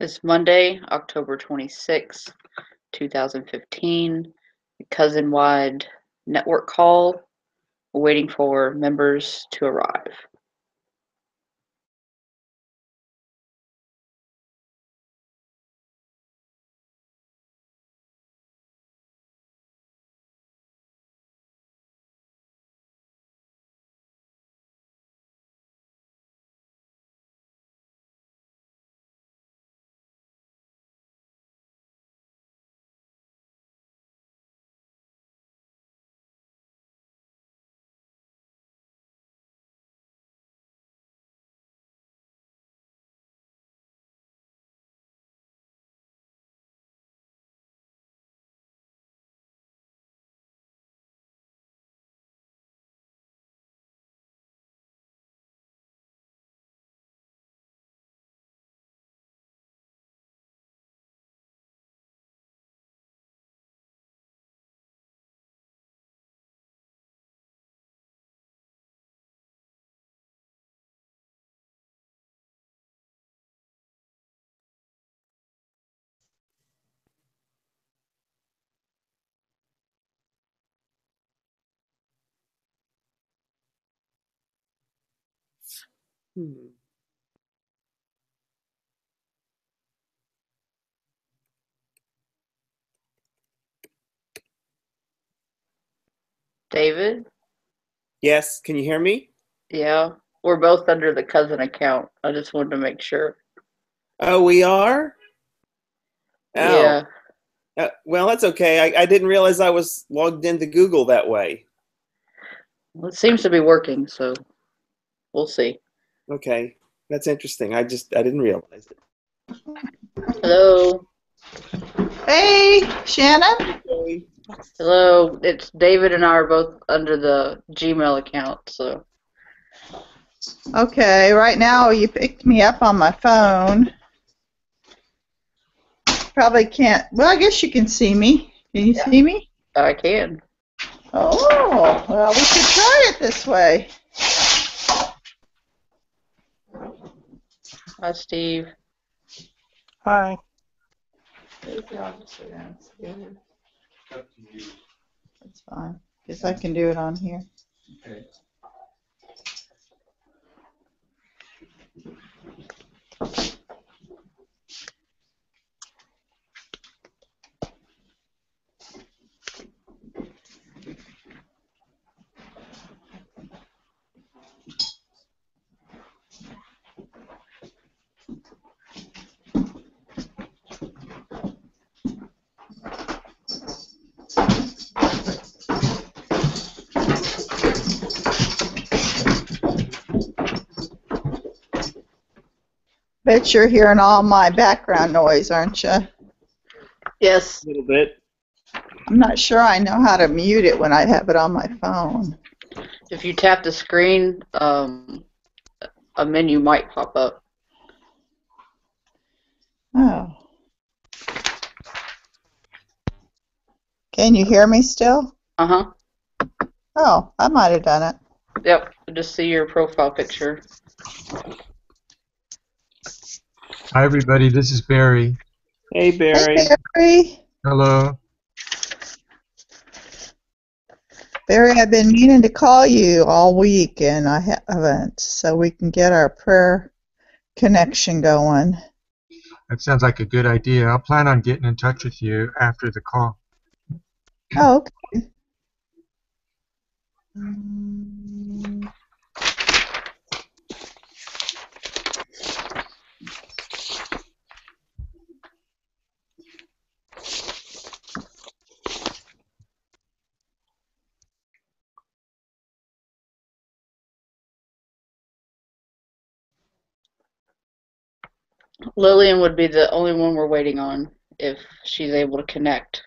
It's Monday, October 26th, 2015. The CUSEN-wide network call. We're waiting for members to arrive. David? Yes, can you hear me? Yeah, we're both under the cousin account. I just wanted to make sure. Oh, we are? Oh, Yeah, well, that's okay. I didn't realize I was logged into Google that way. well, it seems to be working, so we'll see. Okay, that's interesting. I didn't realize it. Hello? Hey, Shannon. Okay. Hello, it's David and I are both under the Gmail account, so. Okay, right now you picked me up on my phone. Probably can't. Well, I guess you can see me. Can you see me? I can. Oh, well, we could try it this way. Hi, Steve. Hi. That's fine. Guess I can do it on here. Okay. Bet you're hearing all my background noise, aren't you? Yes. A little bit. I'm not sure I know how to mute it when I have it on my phone. If you tap the screen, a menu might pop up. Oh. Can you hear me still? Uh-huh. Oh, I might have done it. Yep, just see your profile picture. Hi, everybody. This is Barry. Hey, Barry. Hey, Barry. Hello. Barry, I've been meaning to call you all week, and I haven't, so we can get our prayer connection going. That sounds like a good idea. I'll plan on getting in touch with you after the call. Oh, okay. Lillian would be the only one we're waiting on if she's able to connect.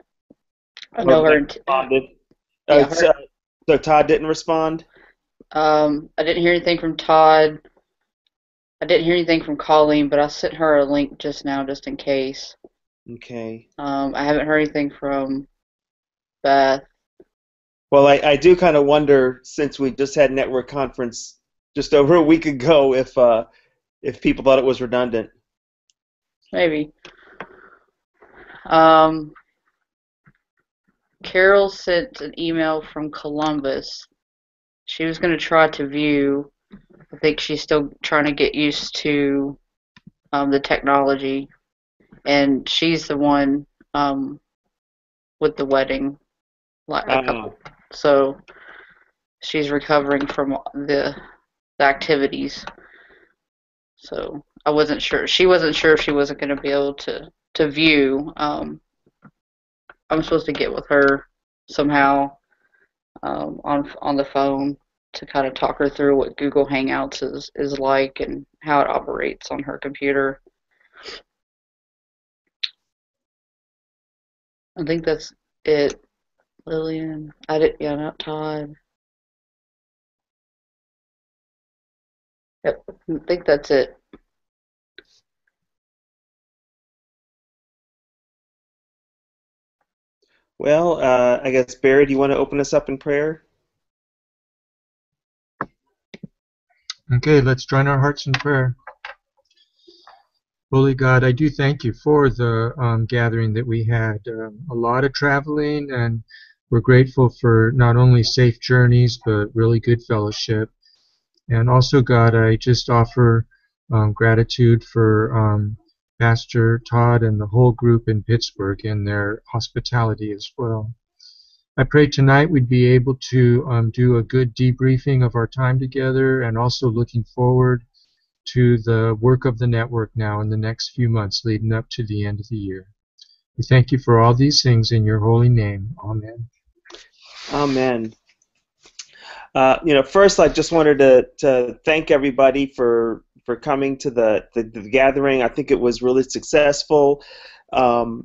I know her. Yeah, her. So Todd didn't respond? I didn't hear anything from Todd. I didn't hear anything from Colleen, but I sent her a link just now, just in case. Okay. I haven't heard anything from Beth. Well, I do kind of wonder, since we just had network conference just over a week ago, if people thought it was redundant. maybe. Um, Carol sent an email from Columbus. She was going to try to view. I think she's still trying to get used to the technology, and she's the one with the wedding, like a Uh, couple. So she's recovering from the activities. So I wasn't sure. She wasn't sure if she wasn't going to be able to view. I'm supposed to get with her somehow on the phone to kind of talk her through what Google Hangouts is like and how it operates on her computer. I think that's it. Lillian, I did, yeah, not Todd. Yep, I think that's it. well, I guess Barry, do you want to open us up in prayer? Okay, let's join our hearts in prayer. Holy God, I do thank you for the gathering that we had. A lot of traveling, and we're grateful for not only safe journeys, but really good fellowship. And also, God, I just offer gratitude for Pastor Todd and the whole group in Pittsburgh and their hospitality as well. I pray tonight we'd be able to do a good debriefing of our time together, and also looking forward to the work of the network now in the next few months leading up to the end of the year. We thank you for all these things in your holy name. Amen. Amen. First, I just wanted to thank everybody for coming to the gathering. I think it was really successful. I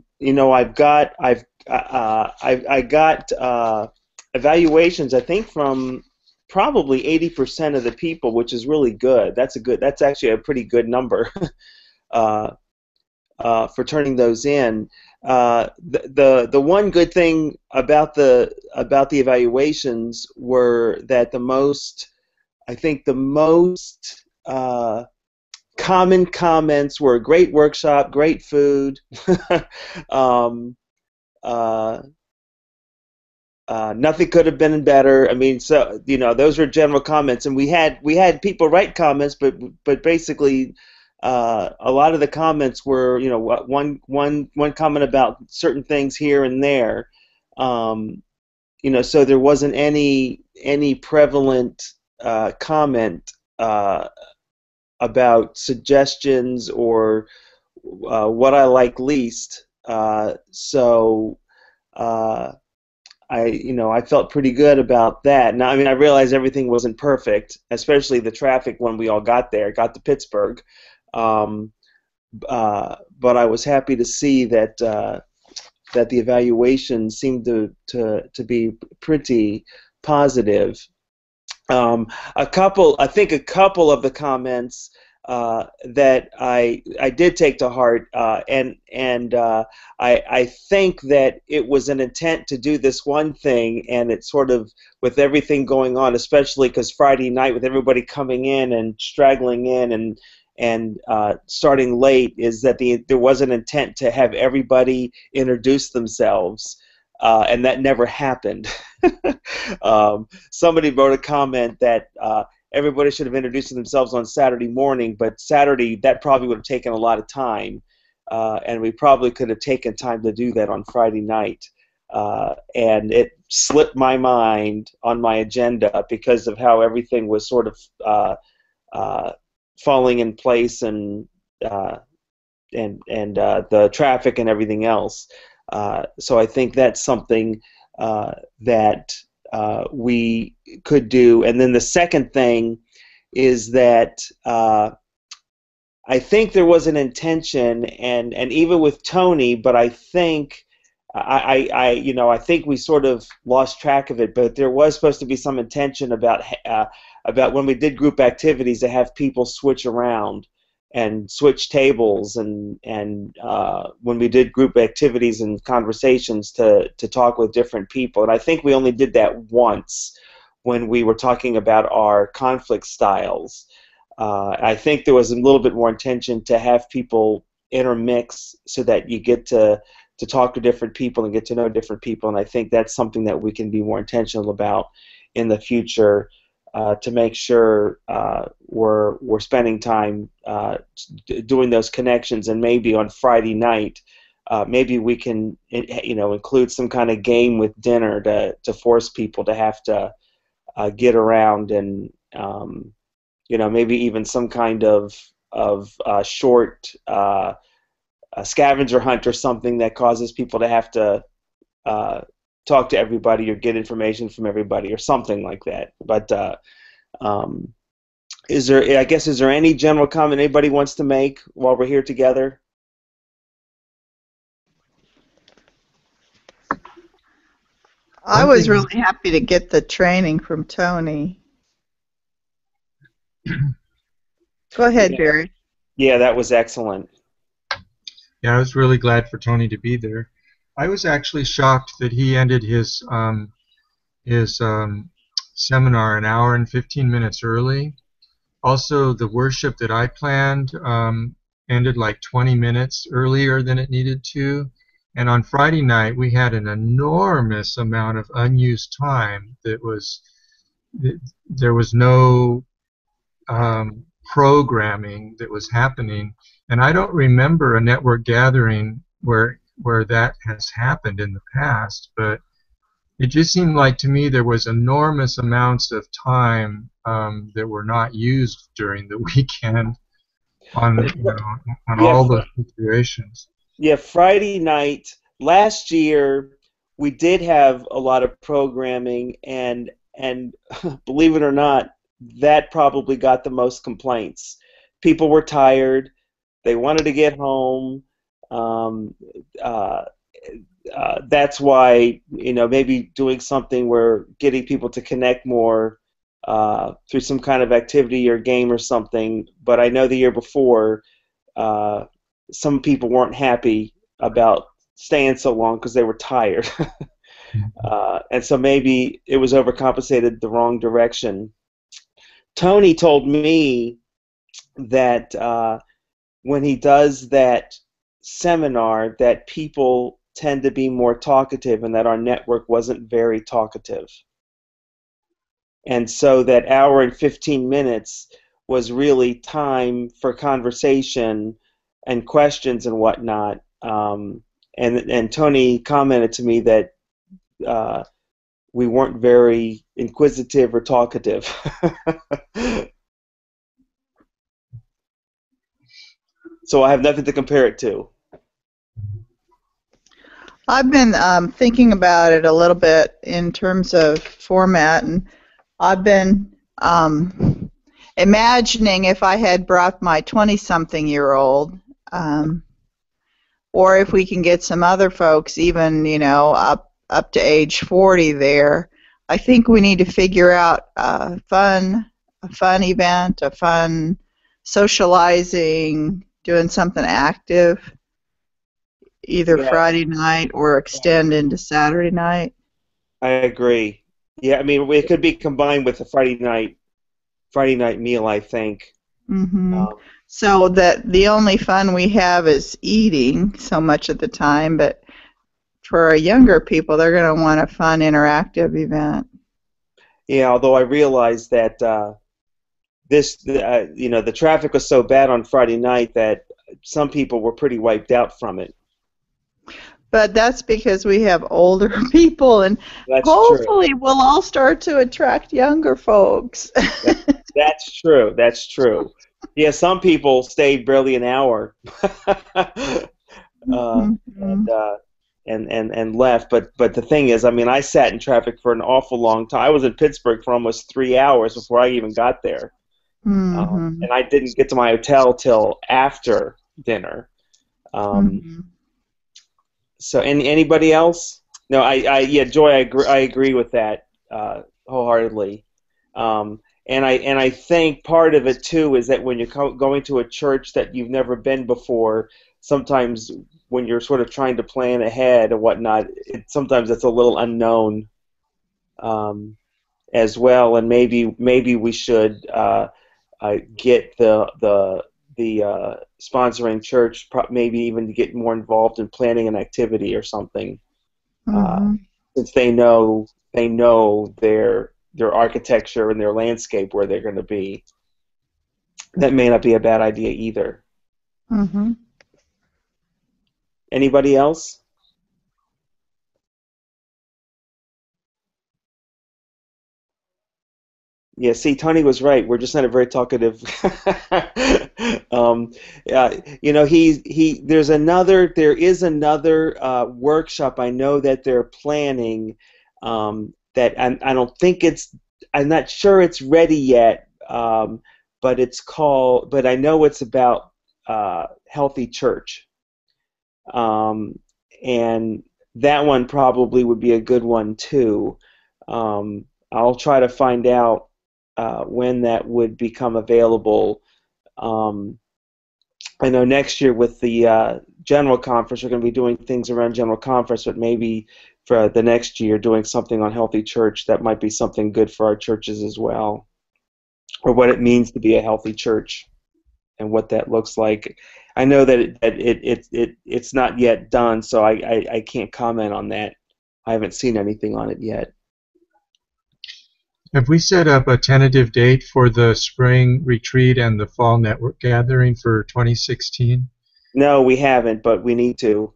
got evaluations, I think, from probably 80% of the people, which is really good. That's actually a pretty good number uh, for turning those in. The one good thing about the evaluations were that the most common comments were great workshop, great food. um, uh, Nothing could have been better. I mean, so those were general comments, and we had people write comments, but basically, a lot of the comments were, one comment about certain things here and there. Um, so there wasn't any prevalent comment about suggestions or what I like least. So. I felt pretty good about that. Now, I mean, I realized everything wasn't perfect, especially the traffic when we all got to Pittsburgh. Um, but I was happy to see that the evaluation seemed to be pretty positive. I think a couple of the comments that I did take to heart, and I think that it was an intent to do this one thing, and it's sort of with everything going on, especially because Friday night with everybody coming in and straggling in and starting late, is that there was an intent to have everybody introduce themselves, and that never happened. Somebody wrote a comment that everybody should have introduced themselves on Saturday morning, but Saturday, that probably would have taken a lot of time, and we probably could have taken time to do that on Friday night. And it slipped my mind on my agenda because of how everything was sort of falling in place, and the traffic and everything else. So I think that's something that we could do. And then the second thing is that I think there was an intention, and even with Tony, but I think I think we sort of lost track of it. But there was supposed to be some intention about when we did group activities to have people switch around and switch tables, and when we did group activities and conversations to talk with different people. And I think we only did that once when we were talking about our conflict styles. I think there was a little bit more intention to have people intermix so that you get to talk to different people and get to know different people. And I think that's something that we can be more intentional about in the future, to make sure we're spending time doing those connections. And maybe on Friday night, maybe we can include some kind of game with dinner to force people to have to get around, and maybe even some kind of short a scavenger hunt or something that causes people to have to talk to everybody or get information from everybody or something like that. But is there any general comment anybody wants to make while we're here together? I was really happy to get the training from Tony. Go ahead, Barry. Yeah, that was excellent. Yeah, I was really glad for Tony to be there. I was actually shocked that he ended his seminar an hour and 15 minutes early. Also, the worship that I planned ended like 20 minutes earlier than it needed to. And on Friday night, we had an enormous amount of unused time. There was no programming that was happening. And I don't remember a network gathering where that has happened in the past, but it just seemed like to me there was enormous amounts of time that were not used during the weekend on all the situations. Yeah, Friday night last year we did have a lot of programming, and believe it or not, that probably got the most complaints. People were tired. They wanted to get home. That's why, maybe doing something where getting people to connect more through some kind of activity or game or something. But I know the year before, some people weren't happy about staying so long because they were tired. And so maybe it was overcompensated the wrong direction. Tony told me that when he does that seminar, that people tend to be more talkative, and that our network wasn't very talkative. And so that hour and 15 minutes was really time for conversation and questions and whatnot. And Tony commented to me that we weren't very inquisitive or talkative. So I have nothing to compare it to. I've been thinking about it a little bit in terms of format, and I've been imagining if I had brought my 20-something-year-old, or if we can get some other folks, even up to age 40 there. I think we need to figure out a fun event, a fun socializing, doing something active, either Friday night or extend into Saturday night. I agree. Yeah, I mean, it could be combined with a Friday night meal, I think. Mm-hmm. So that the only fun we have is eating so much of the time, but for our younger people, they're going to want a fun, interactive event. Yeah, although I realize that the traffic was so bad on Friday night that some people were pretty wiped out from it. But that's because we have older people, and hopefully we'll all start to attract younger folks. That's true. That's true. Yeah, some people stayed barely an hour and left. But the thing is, I mean, I sat in traffic for an awful long time. I was in Pittsburgh for almost 3 hours before I even got there. And I didn't get to my hotel till after dinner. So, anybody else? No, Joy, I agree with that wholeheartedly. And I think part of it too is that when you're going to a church that you've never been before, sometimes when you're sort of trying to plan ahead and whatnot, sometimes it's a little unknown as well. And maybe we should get the sponsoring church, maybe even to get more involved in planning an activity or something, Mm-hmm. since they know their architecture and their landscape where they're going to be. That may not be a bad idea either. Mm-hmm. Anybody else? Yeah, see, Tony was right. We're just not a very talkative. um, there is another workshop I know that they're planning. That I don't think I'm not sure it's ready yet. But I know it's about healthy church. Um, and that one probably would be a good one too. I'll try to find out when that would become available. Um, I know next year with the general conference, we're going to be doing things around general conference, but maybe for the next year, doing something on healthy church, that might be something good for our churches as well, or what it means to be a healthy church and what that looks like. I know that it's not yet done, so I can't comment on that. I haven't seen anything on it yet. Have we set up a tentative date for the spring retreat and the fall network gathering for 2016? No, we haven't, but we need to.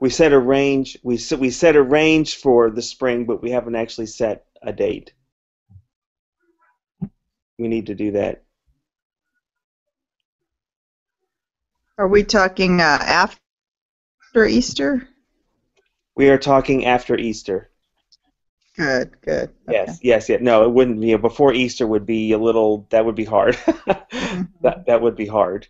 We set a range. We set a range for the spring, but we haven't actually set a date. We need to do that. Are we talking after Easter? We are talking after Easter. Good, good. Okay. Yes. No, it wouldn't be. Before Easter would be a little. That would be hard. Mm-hmm. That would be hard.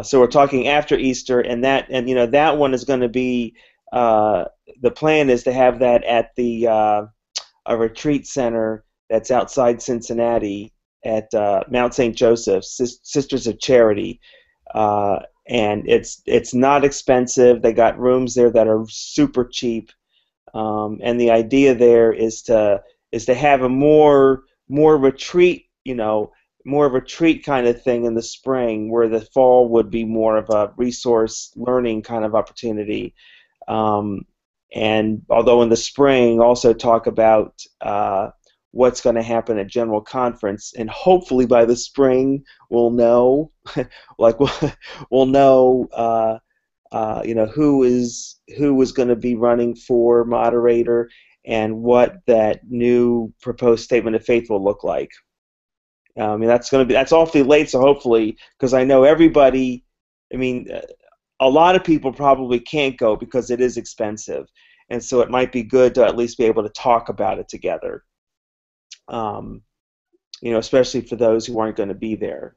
So we're talking after Easter, and that one is going to be. The plan is to have that at the a retreat center that's outside Cincinnati at Mount St. Joseph's, Sisters of Charity. And it's not expensive. They got rooms there that are super cheap. And the idea there is to have a more retreat, more of a retreat kind of thing in the spring, where the fall would be more of a resource learning kind of opportunity. And although in the spring, also talk about what's going to happen at General Conference, and hopefully by the spring we'll know, like we'll know, who is going to be running for moderator and what that new proposed statement of faith will look like. I mean, that's awfully late, so hopefully, because I know everybody. I mean, a lot of people probably can't go because it is expensive, and so it might be good to at least be able to talk about it together. Especially for those who aren't going to be there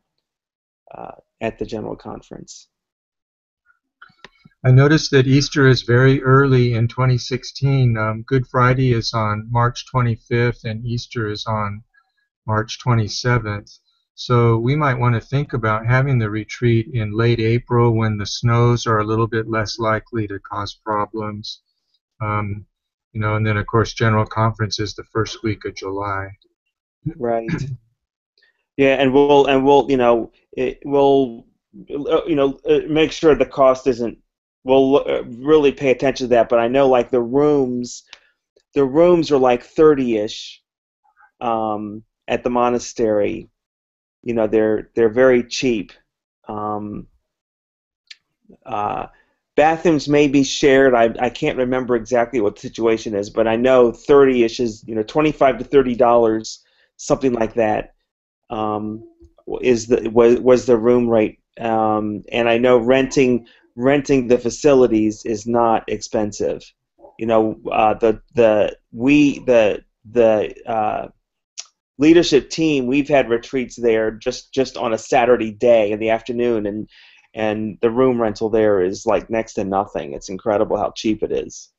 at the general conference. I noticed that Easter is very early in 2016. Good Friday is on March 25th, and Easter is on March 27th. So we might want to think about having the retreat in late April, when the snows are a little bit less likely to cause problems. And then of course General Conference is the first week of July. Right. Yeah, and we'll make sure the cost isn't. We'll really pay attention to that. But I know, like, the rooms are like 30-ish at the monastery. They're very cheap. Bathrooms may be shared. I can't remember exactly what the situation is, but I know 30-ish is $25 to $30, something like that. Was the room rate, and I know renting the facilities is not expensive. The leadership team, we've had retreats there just on a Saturday day in the afternoon, and the room rental there is like next to nothing. It's incredible how cheap it is,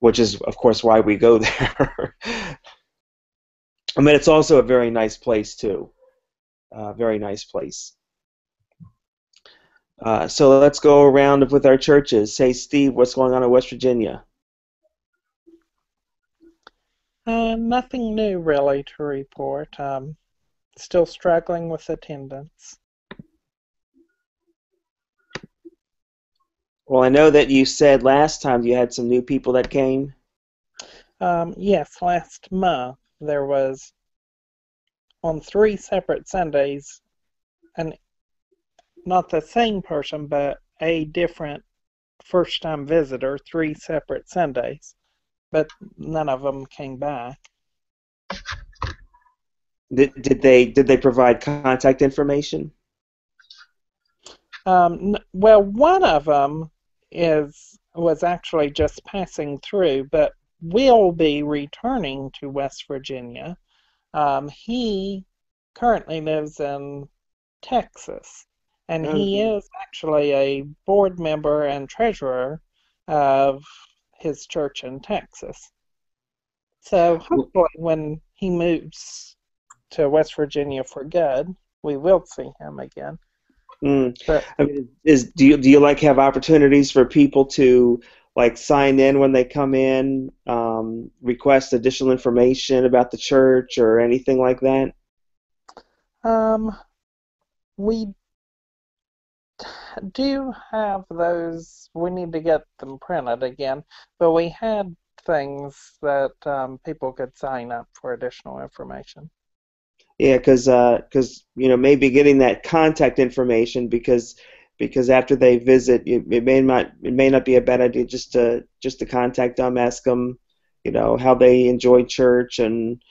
which is of course why we go there. I mean, it's also a very nice place too. Very nice place. So let's go around with our churches. Say, Steve, what's going on in West Virginia? Nothing new really to report. Still struggling with attendance. Well, I know that you said last time you had some new people that came. Yes, last month there was, on 3 separate Sundays, and not the same person, but a different first-time visitor, 3 separate Sundays, but none of them came back. Did they provide contact information? Well, one of them was actually just passing through, but will be returning to West Virginia. He currently lives in Texas, and he is actually a board member and treasurer of his church in Texas. So hopefully when he moves to West Virginia for good, we will see him again. But I mean, do you like have opportunities for people to like sign in when they come in, request additional information about the church or anything like that? we do have those. We need to get them printed again, but we had things that people could sign up for additional information. Yeah, because maybe getting that contact information because after they visit, it may not be a bad idea just to contact them, ask them, how they enjoy church and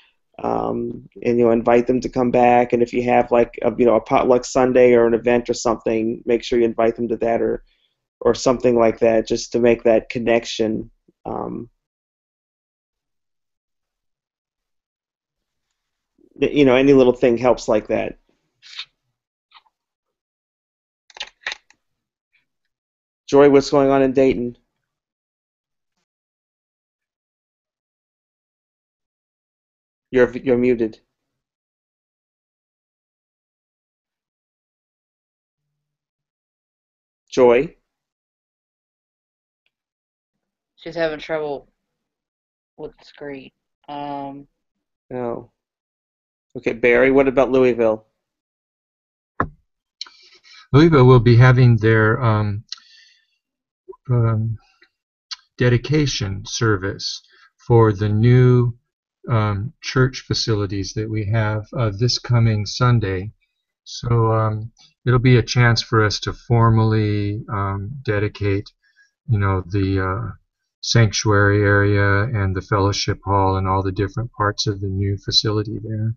invite them to come back. And if you have like a potluck Sunday or an event or something, make sure you invite them to that or something like that, just to make that connection. Any little thing helps like that. Joy, what's going on in Dayton? You're muted. Joy? She's having trouble with the screen. Oh. Okay, Barry, what about Louisville? Louisville will be having their dedication service for the new church facilities that we have this coming Sunday. So it'll be a chance for us to formally dedicate, the sanctuary area and the fellowship hall and all the different parts of the new facility there.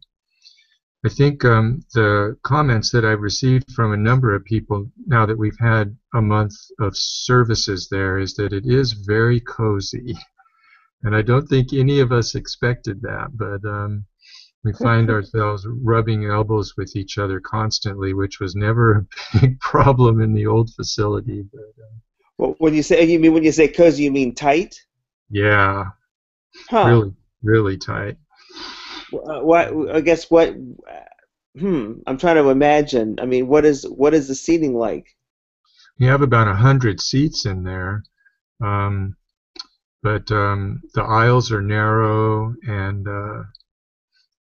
I think the comments that I've received from a number of people now that we've had a month of services there is that it is very cozy. And I don't think any of us expected that, but we find ourselves rubbing elbows with each other constantly, which was never a big problem in the old facility. But, well, when you say cozy, you mean tight? Yeah, huh. really tight. What I guess what I'm trying to imagine. I mean, what is the seating like? We have about 100 seats in there, but the aisles are narrow and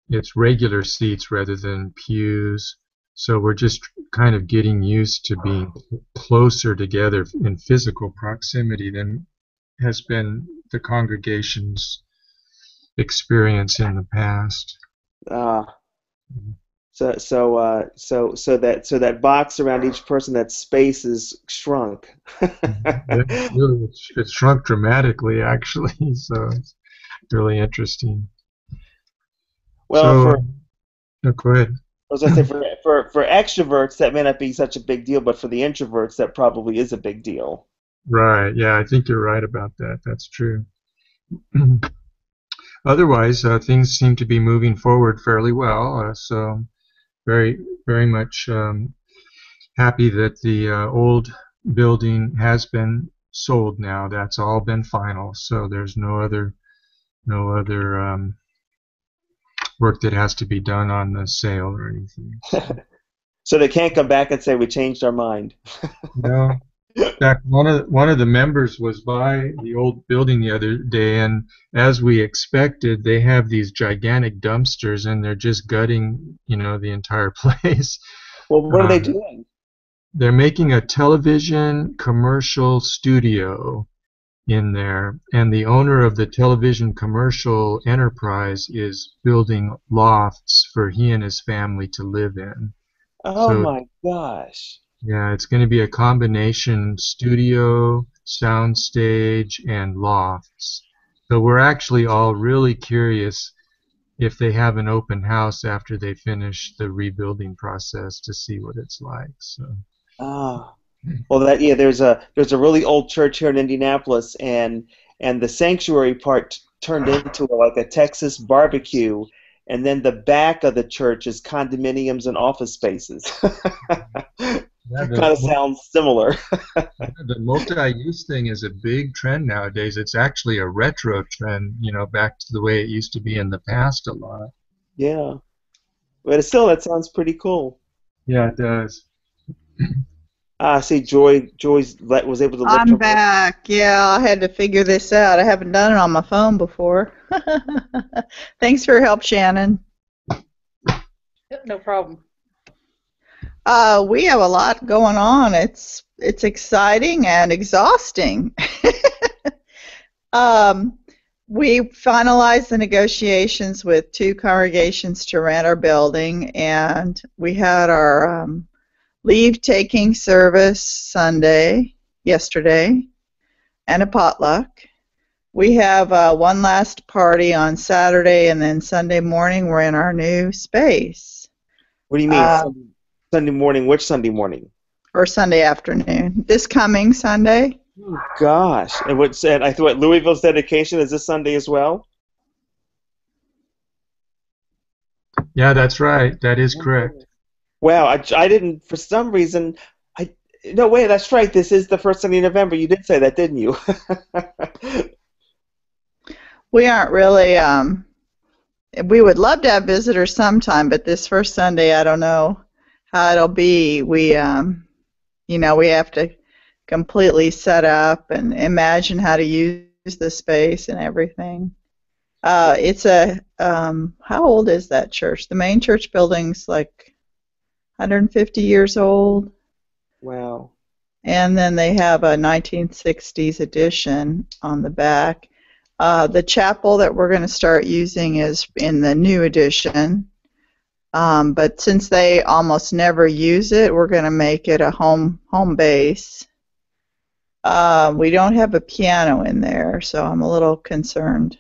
it's regular seats rather than pews. So we're just kind of getting used to being closer together in physical proximity than has been the congregation's experience in the past. So that box around each person, that space is shrunk. It's shrunk dramatically, actually. So it's really interesting. Well, go ahead. I was going to say for extroverts that may not be such a big deal, but for the introverts that probably is a big deal. Right. Yeah, I think you're right about that. That's true. Otherwise, things seem to be moving forward fairly well. So very, very much happy that the old building has been sold now. That's all been final. So there's no other work that has to be done on the sale or anything. So they can't come back and say we changed our mind. No, In fact, one of the members was by the old building the other day, and as we expected, they have these gigantic dumpsters, and they're just gutting, the entire place. Well, what are Uh, they doing? they're making a television commercial studio in there, and the owner of the television commercial enterprise is building lofts for he and his family to live in. Oh So my gosh. yeah, it's going to be a combination studio, soundstage, and lofts. So we're actually all really curious if they have an open house after they finish the rebuilding process to see what it's like. So Ah. Well, there's a really old church here in Indianapolis, and the sanctuary part turned into like a Texas barbecue, and then the back of the church is condominiums and office spaces. yeah, Kind of sounds similar. the multi-use thing is a big trend nowadays. It's actually a retro trend, back to the way it used to be in the past a lot. Yeah, but still, that sounds pretty cool. Yeah, it does. Ah, see, was able to lift I'm her voice. back. Yeah, I had to figure this out. I haven't done it on my phone before. Thanks for your help, Shannon. No problem. We have a lot going on. It's exciting and exhausting. We finalized the negotiations with 2 congregations to rent our building, and we had our leave-taking service yesterday, and a potluck. We have one last party on Saturday, and then Sunday morning we're in our new space. What do you mean, Sunday morning? Which Sunday morning? Or Sunday afternoon. This coming Sunday. Oh, gosh. And I thought Louisville's dedication is this Sunday as well? Yeah, that's right. That is correct. Wow, I didn't, for some reason, no, wait, that's right. This is the first Sunday in November. You did say that, didn't you? We aren't really, we would love to have visitors sometime, but this first Sunday, I don't know how it'll be. We have to completely set up and imagine how to use the space and everything. How old is that church? The main church building's like 150 years old. Wow. And then they have a 1960s addition on the back. The chapel that we're going to start using is in the new addition. But since they almost never use it, we're going to make it a home base. We don't have a piano in there, so I'm a little concerned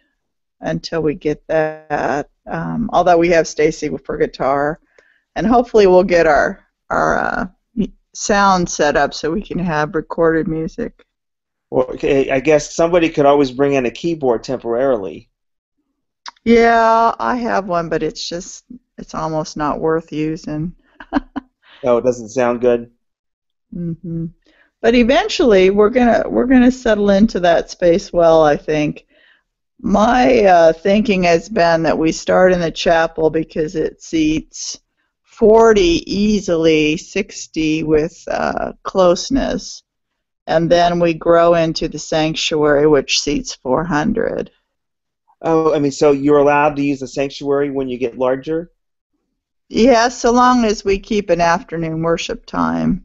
until we get that. Although we have Stacy for guitar, and hopefully we'll get our sound set up so we can have recorded music. Well, okay, I guess somebody could always bring in a keyboard temporarily. Yeah, I have one, but it's almost not worth using. Oh, it doesn't sound good. Mm-hmm. But eventually, we're gonna settle into that space well, I think. My thinking has been that we start in the chapel because it seats 40 easily, 60 with closeness, and then we grow into the sanctuary, which seats 400. Oh, I mean, so you're allowed to use the sanctuary when you get larger? Yeah, so long as we keep an afternoon worship time.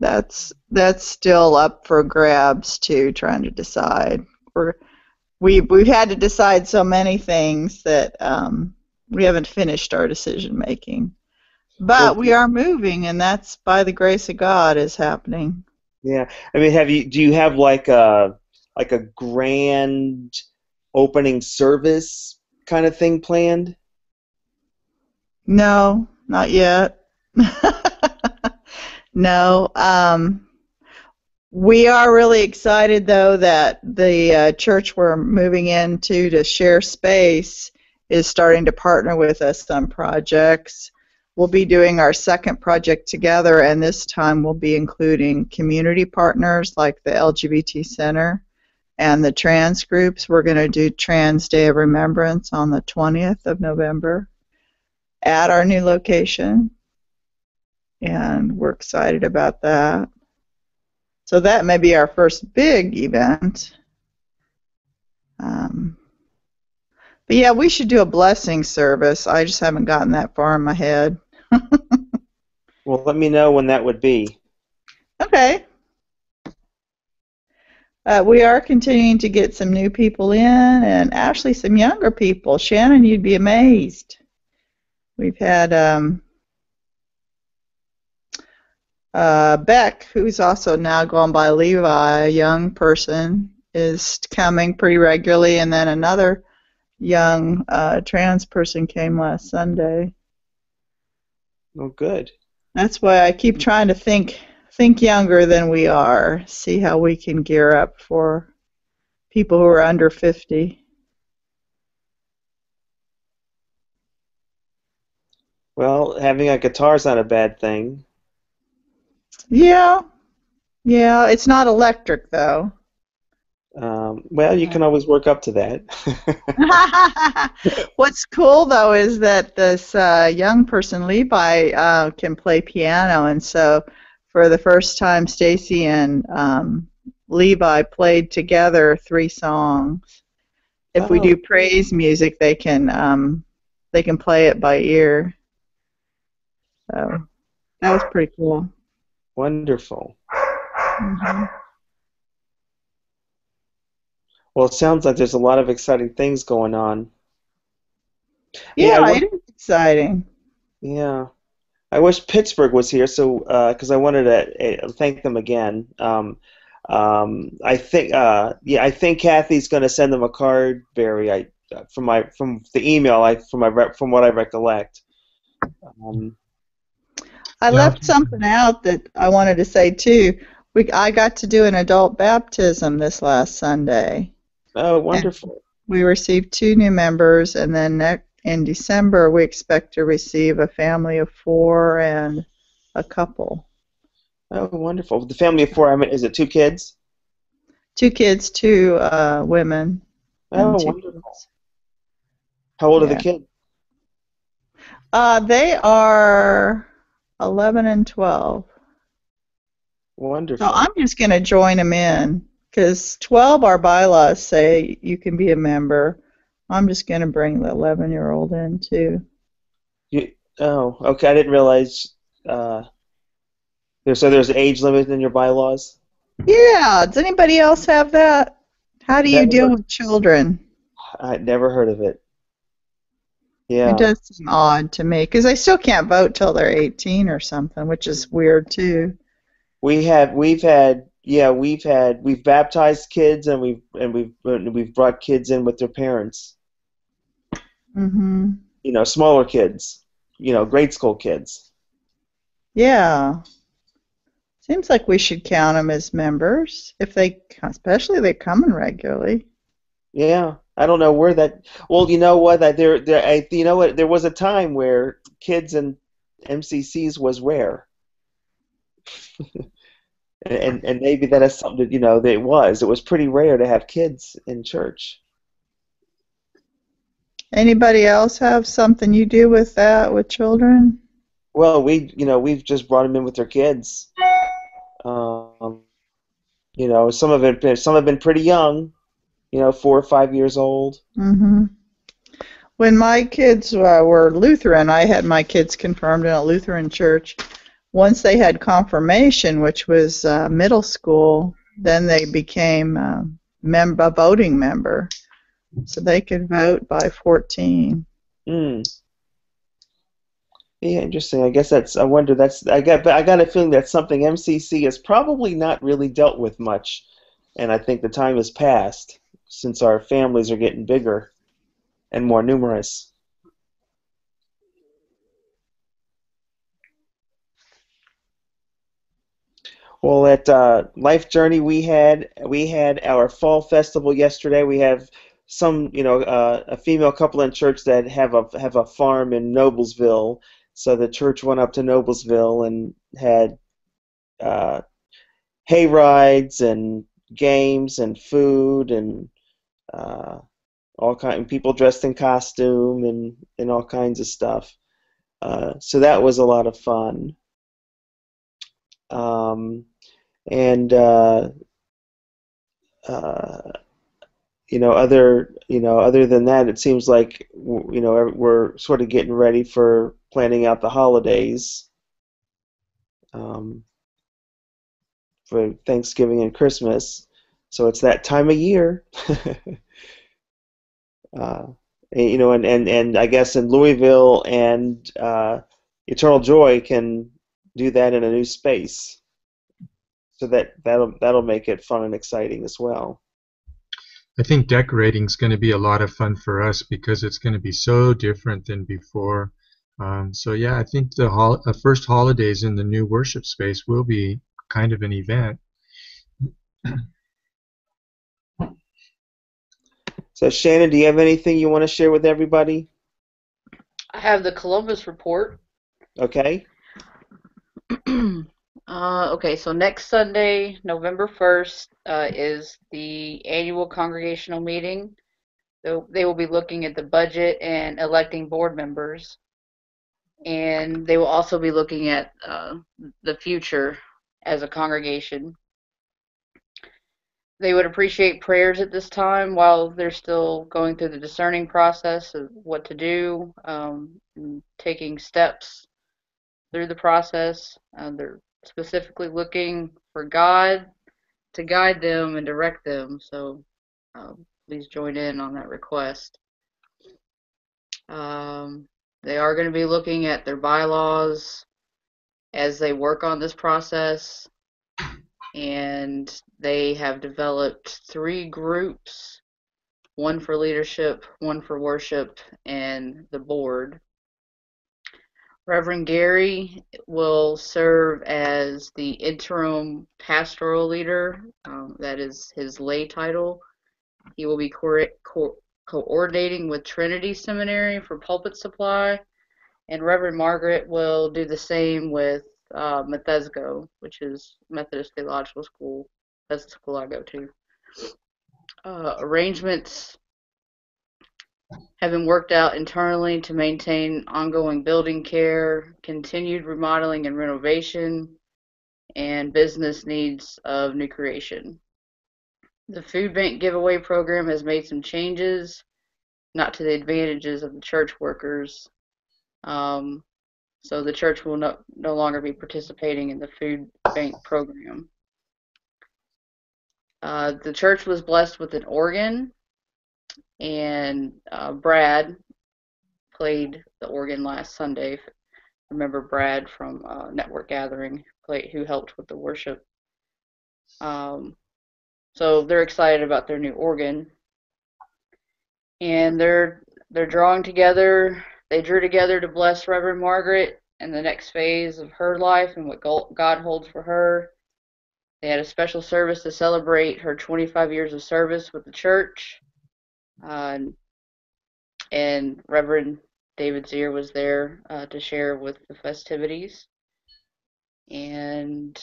That's still up for grabs too, trying to decide. We've had to decide so many things that we haven't finished our decision making. But we are moving, and that's by the grace of God is happening. Yeah, I mean, do you have like a grand opening service kind of thing planned? No, not yet. No. We are really excited, though, that the church we're moving into to share space is starting to partner with us on projects. We'll be doing our second project together, and this time we'll be including community partners like the LGBT Center and the trans groups. We're going to do Trans Day of Remembrance on the 20th of November at our new location, and we're excited about that. So that may be our first big event. But yeah, we should do a blessing service. I just haven't gotten that far in my head. Well, let me know when that would be. Okay. We are continuing to get some new people in, and actually some younger people. Shannon, you'd be amazed. We've had Beck, who's also now gone by Levi, a young person, is coming pretty regularly, and then another young trans person came last Sunday. Oh, good. That's why I keep trying to think younger than we are, see how we can gear up for people who are under 50. Well, having a guitar's not a bad thing. Yeah, it's not electric though. Well, you can always work up to that. What's cool though is that this young person, Levi, can play piano, and so for the first time, Stacy and Levi played together 3 songs. If we do praise music, they can play it by ear. So that was pretty cool. Wonderful. Mm-hmm. Well, it sounds like there's a lot of exciting things going on. Yeah, it is exciting. Yeah. I wish Pittsburgh was here, so because I wanted to thank them again. I think Kathy's going to send them a card, Barry. From the email, from what I recollect. I left something out that I wanted to say too. I got to do an adult baptism this last Sunday. Oh, wonderful! And we received 2 new members, and then in December we expect to receive a family of 4 and a couple. Oh, wonderful! The family of 4. I mean, is it 2 kids? 2 kids, 2 women. Oh, wonderful! Kids. How old are the kids? They are 11 and 12. Wonderful. So I'm just going to join them in, because 12, our bylaws say you can be a member. I'm just going to bring the 11-year-old in too. Okay. I didn't realize there's an age limit in your bylaws. Yeah. Does anybody else have that? How do you deal with children? I'd never heard of it. Yeah. It does seem odd to me, because they still can't vote till they're 18 or something, which is weird too. We've baptized kids, and we've brought kids in with their parents. Mm-hmm. Smaller kids, grade school kids. Yeah. Seems like we should count them as members, especially if they come in regularly. Yeah. I don't know where that. Well, you know what? There was a time where kids in MCCs was rare, and maybe that is something that it was pretty rare to have kids in church. Anybody else have something you do with that with children? Well, we've just brought them in with their kids. Some have been pretty young. 4 or 5 years old. Mm-hmm. When my kids were Lutheran, I had my kids confirmed in a Lutheran church. Once they had confirmation, which was middle school, then they became a voting member, so they could vote by 14. Yeah, interesting. I guess I got a feeling that's something MCC has probably not really dealt with much, and I think the time has passed, since our families are getting bigger and more numerous. Well, at Life Journey, we had our fall festival yesterday. We have some, a female couple in church that have a farm in Noblesville. So the church went up to Noblesville and had hay rides and games and food and all kind of people dressed in costume and all kinds of stuff. So that was a lot of fun. and uh, other than that, it seems like we're sort of getting ready for planning out the holidays, um, for Thanksgiving and Christmas. So it's that time of year. uh, and I guess in Louisville and Eternal Joy can do that in a new space, so that'll make it fun and exciting as well. I think decorating is going to be a lot of fun for us because it's going to be so different than before. So yeah, I think the first holidays in the new worship space will be kind of an event. So Shannon, do you have anything you want to share with everybody? I have the Columbus report. Okay. Okay, so next Sunday, November 1st, is the annual congregational meeting. So they will be looking at the budget and electing board members. And they will also be looking at the future as a congregation. They would appreciate prayers at this time while they're still going through the discerning process of what to do, and taking steps through the process. They're specifically looking for God to guide them and direct them, so please join in on that request. They are going to be looking at their bylaws as they work on this process, and they have developed 3 groups, one for leadership, one for worship, and the board. Reverend Gary will serve as the interim pastoral leader. That is his lay title. He will be coordinating with Trinity Seminary for pulpit supply, and Reverend Margaret will do the same with Methesgo, which is Methodist Theological School. That's the school I go to. Arrangements have been worked out internally to maintain ongoing building care, continued remodeling and renovation, and business needs of New Creation. The food bank giveaway program has made some changes, not to the advantages of the church workers. So the church will no longer be participating in the food bank program. The church was blessed with an organ, and Brad played the organ last Sunday. Remember Brad from Network Gathering, who helped with the worship. So they're excited about their new organ, and they're drawing together. They drew together to bless Reverend Margaret in the next phase of her life and what God holds for her. They had a special service to celebrate her 25 years of service with the church, and Reverend David Zier was there to share with the festivities. And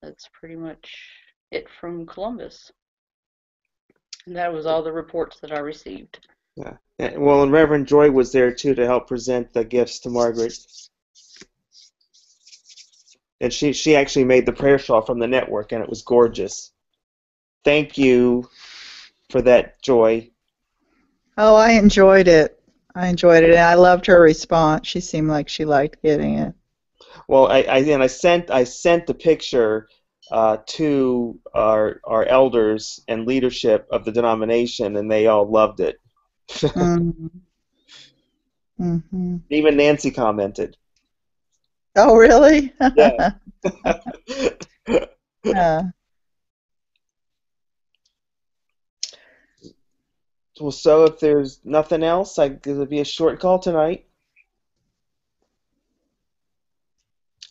that's pretty much it from Columbus. And that was all the reports that I received. Yeah. Well, and Reverend Joy was there too to help present the gifts to Margaret. And she actually made the prayer shawl from the network, and it was gorgeous. Thank you for that, Joy. Oh, I enjoyed it. And I loved her response. She seemed like she liked getting it. Well, I sent the picture to our elders and leadership of the denomination, and they all loved it. Mm-hmm. Mm-hmm. Even Nancy commented. Oh, really? Yeah. Yeah. Well, so if there's nothing else, it'll be a short call tonight.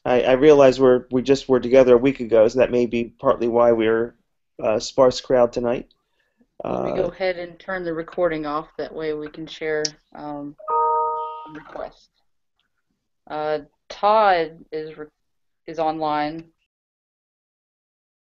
I realize we just were together a week ago, so that may be partly why we're a sparse crowd tonight. Let me go ahead and turn the recording off. That way we can share requests. Todd is online.